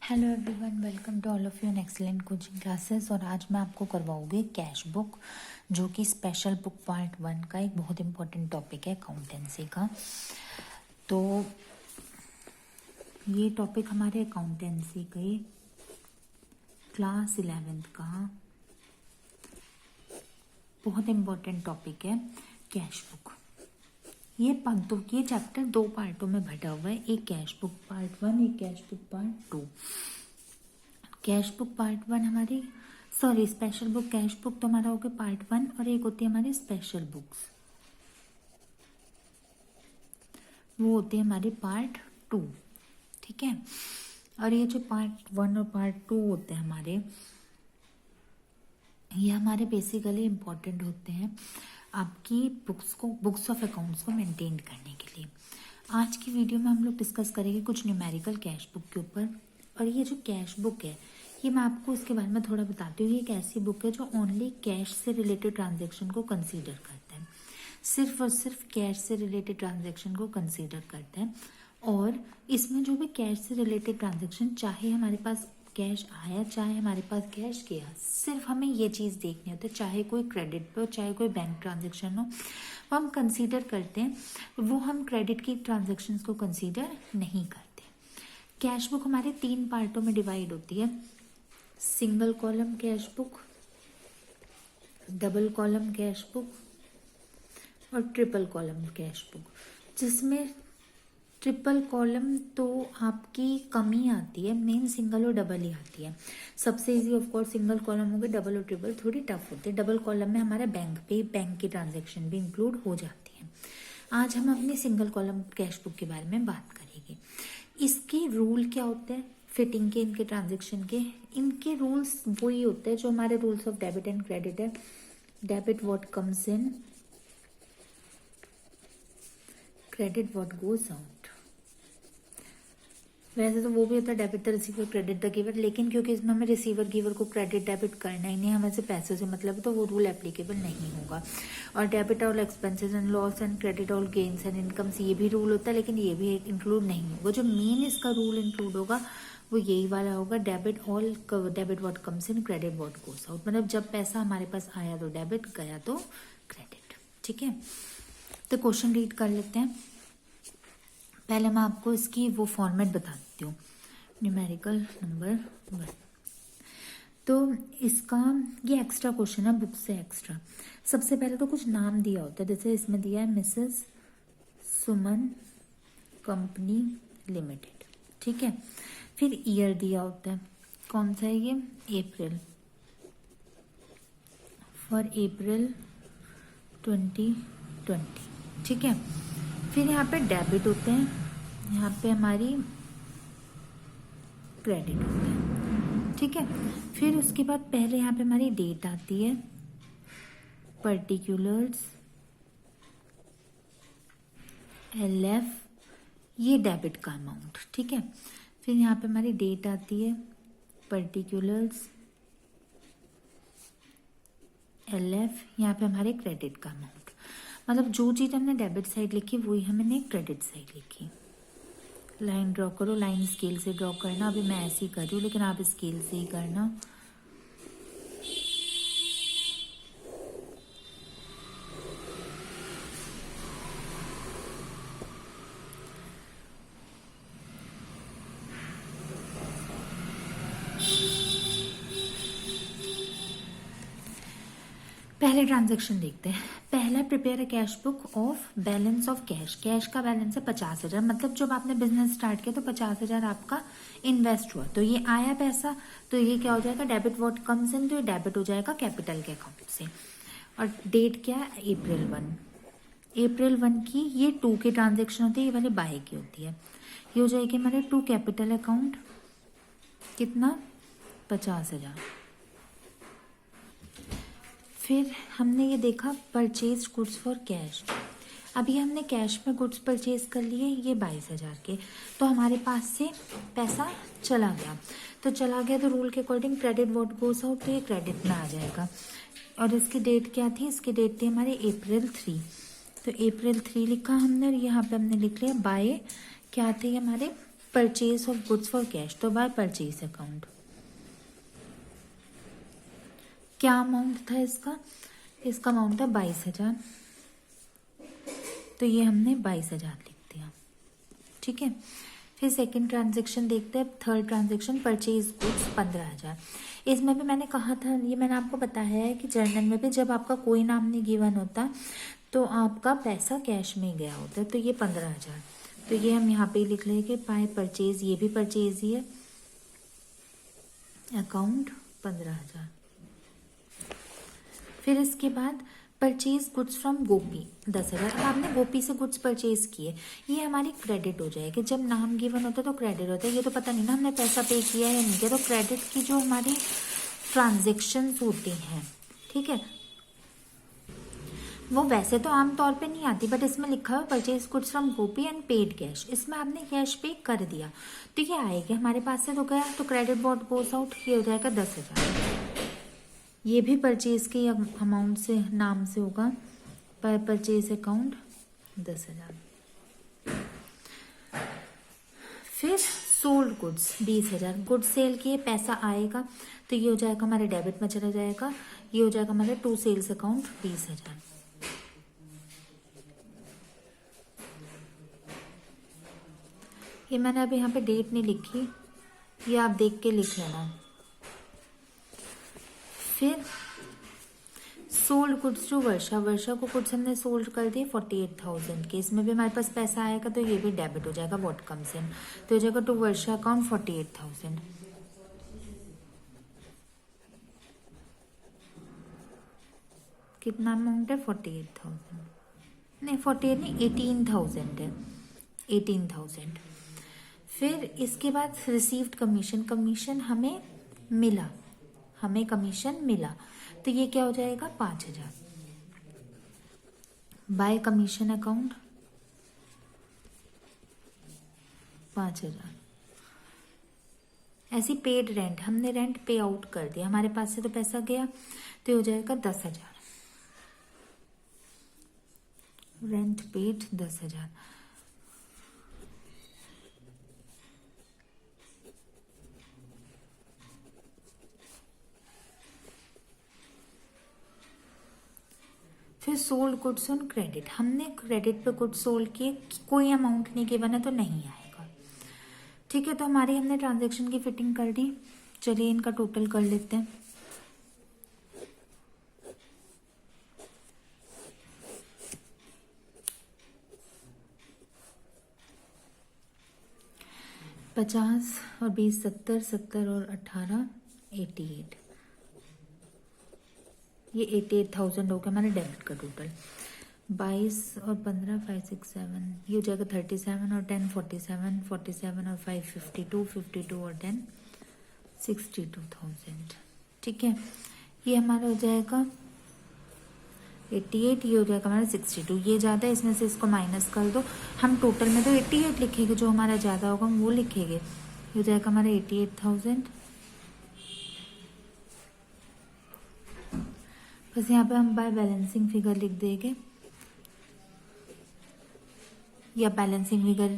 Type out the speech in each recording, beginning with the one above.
Hello everyone, welcome to all of you in excellent coaching classes. और आज मैं आपको करवाऊँगी कैश बुक, जो कि स्पेशल बुक पार्ट 1 का एक बहुत इंपॉर्टेंट टॉपिक है अकाउंटेंसी का। तो ये टॉपिक हमारे अकाउंटेंसी के क्लास 11th का बहुत इंपॉर्टेंट टॉपिक है कैश बुक। ये चैप्टर 2 पार्टों में बटा हुआ है, एक कैश बुक पार्ट 1, एक cash book part 2। Cash book part 1 हमारी स्पेशल बुक कैश बुक तो हमारा हो गया पार्ट 1, और एक होती है हमारी स्पेशल बुक्स, वो होती है हमारी पार्ट 2। ठीक है। और ये जो पार्ट 1 और पार्ट 2 होते हैं हमारे, ये हमारे बेसिकली इम्पॉर्टेंट होते हैं आपकी बुक्स ऑफ अकाउंट्स को मेंटेन करने के लिए। आज की वीडियो में हम लोग डिस्कस करेंगे कुछ न्यूमेरिकल कैश बुक के ऊपर। और ये जो कैश बुक है, ये मैं आपको इसके बारे में थोड़ा बताती हूँ। ये एक ऐसी बुक है जो ओनली कैश से रिलेटेड ट्रांजैक्शन को कंसीडर करता है, सिर्फ और सिर्फ कैश से रिलेटेड ट्रांजैक्शन को कंसीडर करता है। और इसमें जो भी कैश से रिलेटेड ट्रांजैक्शन, चाहे हमारे पास कैश आया चाहे हमारे पास कैश गया, सिर्फ हमें ये चीज़ देखनी होती है, चाहे कोई क्रेडिट पे हो चाहे कोई बैंक ट्रांजैक्शन हो, वो हम कंसीडर करते हैं। वो हम क्रेडिट की ट्रांजैक्शंस को कंसीडर नहीं करते। कैश बुक हमारे 3 पार्टों में डिवाइड होती है, single column cash book, double column cash book और ट्रिपल कॉलम कैश बुक। जिसमें ट्रिपल कॉलम तो आपकी कमी आती है, मेन सिंगल और डबल ही आती है। सबसे easy of course single column हो गई, डबल और ट्रिपल थोड़ी टफ होती है। डबल कॉलम में हमारा बैंक की ट्रांजैक्शन भी इंक्लूड हो जाती है। आज हम अपनी सिंगल कॉलम कैश बुक के बारे में बात करेंगे। इसके रूल क्या होते हैं फिटिंग के, इनके ट्रांजैक्शन के, इनके रूल्स वही होते हैं जो हमारे rules of debit and credit है। Debit what comes in, credit what goes out. वैसे तो वो भी होता है debit the receiver credit the giver, लेकिन क्योंकि इसमें हमें रिसीवर गिवर को क्रेडिट डेबिट करना ही नहीं, हमें से पैसों से मतलब है, तो वो रूल एप्लीकेबल नहीं होगा। और debit all expenses and loss and credit all gains and incomes, ये भी रूल होता है, लेकिन ये भी इंक्लूड नहीं होगा। जो मेन इसका रूल इंक्लूड होगा वो यही वाला होगा, debit what comes in, credit what goes out. मतलब जब पैसा हमारे पास आया तो डेबिट, गया तो क्रेडिट। ठीक है, तो क्वेश्चन रीड कर लेते हैं। पहले मैं आपको इसकी वो फॉर्मेट बता देती हूँ, न्यूमेरिकल नंबर 1। तो इसका ये एक्स्ट्रा क्वेश्चन है, बुक से एक्स्ट्रा। सबसे पहले तो कुछ नाम दिया होता है, जैसे इसमें दिया है मिसेस सुमन कंपनी लिमिटेड। ठीक है। फिर ईयर दिया होता है, कौन सा है ये, अप्रैल, फॉर अप्रैल 2020। ठीक है। फिर यहाँ पे डेबिट होते हैं, यहाँ पे हमारी क्रेडिट होते हैं। ठीक है। फिर उसके बाद पहले यहाँ पे हमारी डेट आती है, पर्टिकुलर्स, LF, ये डेबिट का अमाउंट। ठीक है। फिर यहाँ पे हमारी डेट आती है, पर्टिकुलर्स, LF, यहाँ पे हमारे क्रेडिट का अमाउंट। मतलब जो चीज़ हमने डेबिट साइड लिखी वही हमने क्रेडिट साइड लिखी। लाइन ड्रॉ करो, लाइन स्केल से ड्रॉ करना, अभी मैं ऐसे ही कर रही हूँ लेकिन आप स्केल से ही करना। पहले ट्रांजैक्शन देखते हैं। पहला, prepare a cash book of balance of cash. Cash का बैलेंस है 50,000, मतलब जब आपने बिजनेस स्टार्ट किया तो 50,000 आपका इन्वेस्ट हुआ, तो ये आया पैसा, तो ये क्या हो जाएगा, डेबिट व्हाट कम्स इन, तो ये डेबिट हो जाएगा कैपिटल के अकाउंट से। और डेट क्या है, अप्रैल 1 की, ये 2 की ट्रांजेक्शन होती है, ये वाली बाय की होती है। ये हो जाएगी हमारे 2 कैपिटल अकाउंट, कितना, 50,000। फिर हमने ये देखा परचेज गुड्स फॉर कैश। अभी हमने कैश में गुड्स परचेज कर लिए, ये 22,000 के, तो हमारे पास से पैसा चला गया। तो रूल के according credit what goes out, तो ये क्रेडिट में आ जाएगा। और इसकी डेट क्या थी, इसकी डेट थी हमारी अप्रैल 3, तो अप्रैल 3 लिखा हमने, और यहाँ पे हमने लिख लिया बाय, क्या थे हमारे purchase of goods for cash, तो बाय परचेज अकाउंट। क्या अमाउंट था इसका? इसका अमाउंट था 22,000, तो ये हमने 22,000 लिख दिया। ठीक है, फिर सेकंड ट्रांजेक्शन देखते हैं। Third transaction purchase goods 15,000। इसमें भी मैंने कहा था, ये मैंने आपको बताया है कि जर्नल में भी जब आपका कोई नाम नहीं गिवन होता तो आपका पैसा कैश में गया होता है। तो ये 15,000, तो ये हम यहाँ पे लिख लेंगे बाय परचेज, ये भी परचेज ही है, अकाउंट 15,000। फिर इसके बाद परचेज गुड्स फ्रॉम गोपी 10,000। अब आपने गोपी से गुड्स परचेज किए, ये हमारी क्रेडिट हो जाएगी। जब नाम गिवन होता है तो क्रेडिट होता है। ये तो पता नहीं ना हमने पैसा पे किया है या नहीं किया, तो क्रेडिट की जो हमारी ट्रांजेक्शन्स होती हैं, ठीक है, वो वैसे तो आमतौर पे नहीं आती, बट इसमें लिखा हुआ purchase goods from Gopi and paid cash. इसमें आपने कैश पे कर दिया तो ये आएगा हमारे पास से, तो गया, तो क्रेडिट व्हाट गोस आउट, ये हो जाएगा 10,000। ये भी परचेज के अमाउंट से, नाम से होगा, पर परचेज अकाउंट 10,000। फिर सोल्ड गुड्स 20,000, गुड्स सेल किए, पैसा आएगा, तो ये हो जाएगा हमारे डेबिट में चला जाएगा, ये हो जाएगा हमारे टू सेल्स अकाउंट 20,000। ये मैंने अभी यहाँ पे डेट नहीं लिखी, ये आप देख के लिख लेना। फिर सोल्ड गुड्स टू वर्षा, वर्षा को गुड्स हमने सोल्ड कर दिए 48,000 के, इसमें भी हमारे पास पैसा आएगा, तो ये भी डेबिट हो जाएगा व्हाट कम्स इन, तो हो जाएगा टू वर्षा अकाउंट 48,000। कितना अमाउंट है? 48,000 नहीं, 48 नहीं, 18,000 है, 18,000। फिर इसके बाद रिसीव्ड कमीशन, कमीशन हमें मिला, हमें कमीशन मिला, तो ये क्या हो जाएगा 5,000 बाय कमीशन अकाउंट 5,000। ऐसी पेड रेंट, हमने रेंट पे आउट कर दिया, हमारे पास से तो पैसा गया, तो हो जाएगा 10,000, रेंट पेड 10,000। फिर सोल्ड गुड्स ऑन क्रेडिट, हमने क्रेडिट पे गुड्स सोल्ड किए, कोई अमाउंट नहीं गिवन है तो नहीं आएगा। ठीक है, तो हमारी हमने ट्रांजैक्शन की फिटिंग कर दी। चलिए इनका टोटल कर लेते हैं। पचास और 20 70, 70 और 18 88, ये 88,000 हो गया हमारे डेबिट का टोटल। 22 और 15 5 6 7, ये हो जाएगा 37 और 10 47, 47 और 5 52, 52 और 10 62,000। ठीक है, ये हमारा हो जाएगा 88, ये हो जाएगा हमारा 62। ये ज़्यादा है, इसमें से इसको माइनस कर दो। हम टोटल में तो 88 लिखेंगे, जो हमारा ज़्यादा होगा हम वो लिखेंगे। ये हो जाएगा हमारा 88,000। बस यहाँ पे हम बाय बैलेंसिंग फिगर लिख देंगे, या बैलेंसिंग फिगर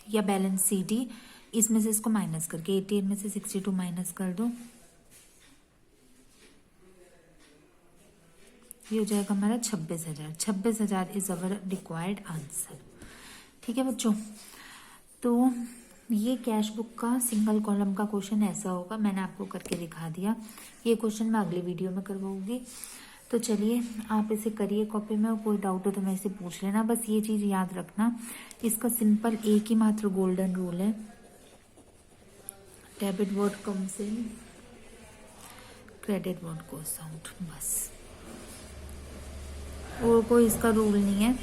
या बैलेंस CD, इसमें से इसको माइनस करके 88 में से 62 माइनस कर दो, ये हो जाएगा हमारा 26,000। 26,000 इज अवर रिक्वायर्ड आंसर। ठीक है बच्चों, तो ये कैश बुक का सिंगल कॉलम का क्वेश्चन ऐसा होगा, मैंने आपको करके दिखा दिया। ये क्वेश्चन मैं अगली वीडियो में करवाऊंगी। तो चलिए आप इसे करिए कॉपी में, और कोई डाउट हो तो मैं इसे पूछ लेना। बस ये चीज़ याद रखना, इसका सिंपल एक ही मात्र गोल्डन रूल है, debit what comes in, credit what goes out, बस, और कोई इसका रूल नहीं है।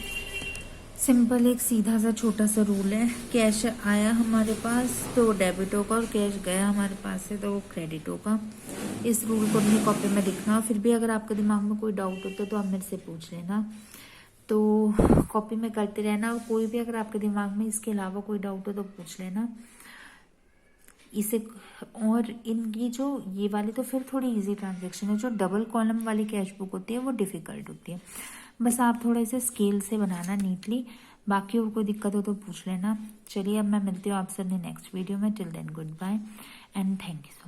सिंपल एक सीधा सा छोटा सा रूल है, कैश आया हमारे पास तो डेबिट होगा, और कैश गया हमारे पास से तो वो क्रेडिट होगा। इस रूल को अपनी कॉपी में लिखना। फिर भी अगर आपके दिमाग में कोई डाउट होता है तो आप मेरे से पूछ लेना, तो कॉपी में करते रहना। और कोई भी अगर आपके दिमाग में इसके अलावा कोई डाउट हो तो पूछ लेना इसे। और इनकी जो ये वाली तो फिर थोड़ी इजी ट्रांजेक्शन है, जो डबल कॉलम वाली कैश बुक होती है वो डिफिकल्ट होती है। बस आप थोड़ा इसे स्केल से बनाना नीटली, बाकी और कोई दिक्कत हो तो पूछ लेना। चलिए अब मैं मिलती हूँ आपसे अपनी नेक्स्ट वीडियो में। Till then goodbye and thank you.